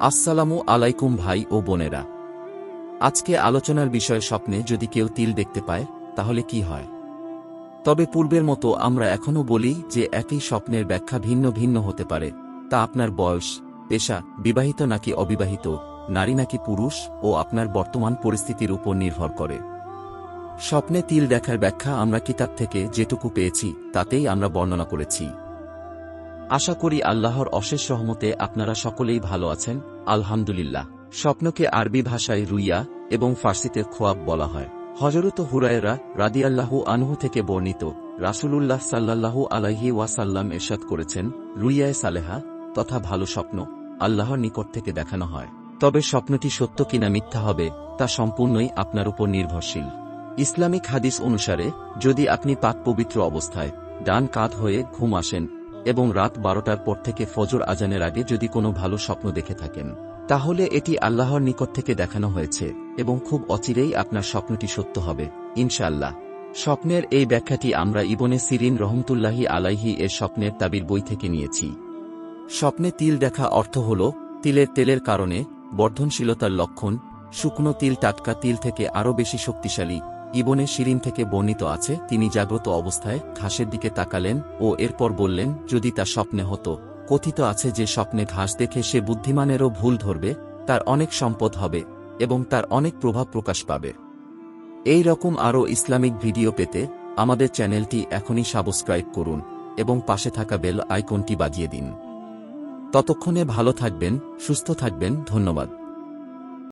আসসালামু আলাইকুম ভাই ও বোনেরা। আজকে আলোচনার বিষয় স্বপ্নে যদি কেউ তিল দেখতে পায় তাহলে কি হয়। তবে পূর্বের মতো আমরা এখনও বলি যে একই স্বপ্নের ব্যাখ্যা ভিন্ন ভিন্ন হতে পারে, তা আপনার বয়স, পেশা, বিবাহিত নাকি অবিবাহিত, নারী নাকি পুরুষ ও আপনার বর্তমান পরিস্থিতির উপর নির্ভর করে। স্বপ্নে তিল দেখার ব্যাখ্যা আমরা কিতাব থেকে যেটুকু পেয়েছি তাতেই আমরা বর্ণনা করেছি। আশা করি আল্লাহর অশেষ রহমতে আপনারা সকলেই ভালো আছেন, আলহামদুলিল্লাহ। স্বপ্নকে আরবি ভাষায় রুইয়া এবং ফার্সিতে খোয়াব বলা হয়। হযরত হুরায়রা রাদিয়াল্লাহু আনহু থেকে বর্ণিত, রাসূলুল্লাহ সাল্লাল্লাহু আলাইহি ওয়াসাল্লাম ইরশাদ করেছেন, রুইয়ায়ে সালেহা তথা ভালো স্বপ্ন আল্লাহর নিকট থেকে দেখানো হয়। তবে স্বপ্নটি সত্য কিনা মিথ্যা হবে তা সম্পূর্ণই আপনার উপর নির্ভরশীল। ইসলামিক হাদিস অনুসারে যদি আপনি পাক পবিত্র অবস্থায় ডান কাঁধ হয়ে ঘুম আসেন এবং রাত 12টার পর থেকে ফজর আজানের আগে যদি কোনো ভালো স্বপ্ন দেখে থাকেন, তাহলে এটি আল্লাহর নিকট থেকে দেখানো হয়েছে এবং খুব অচিরেই আপনার স্বপ্নটি সত্য হবে ইনশাআল্লাহ। স্বপ্নের এই ব্যাখ্যাটি আমরা ইবনে সিরিন রহমতুল্লাহি আলাইহি এর স্বপ্নের তাবির বই থেকে নিয়েছি। স্বপ্নে তিল দেখা অর্থ হল তিলের তেলের কারণে বর্ধনশীলতার লক্ষণ। শুকনো তিল টাটকা তিল থেকে আরও বেশি শক্তিশালী। ইবনে শিরিন থেকে বর্ণিত আছে, তিনি জাগ্রত অবস্থায় ঘাসের দিকে তাকালেন ও এরপর বললেন, যদি তা স্বপ্নে হতো। কথিত আছে যে স্বপ্নে ঘাস দেখে সে বুদ্ধিমানেরও ভুল ধরবে, তার অনেক সম্পদ হবে এবং তার অনেক প্রভাব প্রকাশ পাবে। এই রকম আরও ইসলামিক ভিডিও পেতে আমাদের চ্যানেলটি এখনই সাবস্ক্রাইব করুন এবং পাশে থাকা বেল আইকনটি বাজিয়ে দিন। ততক্ষণে ভালো থাকবেন, সুস্থ থাকবেন, ধন্যবাদ।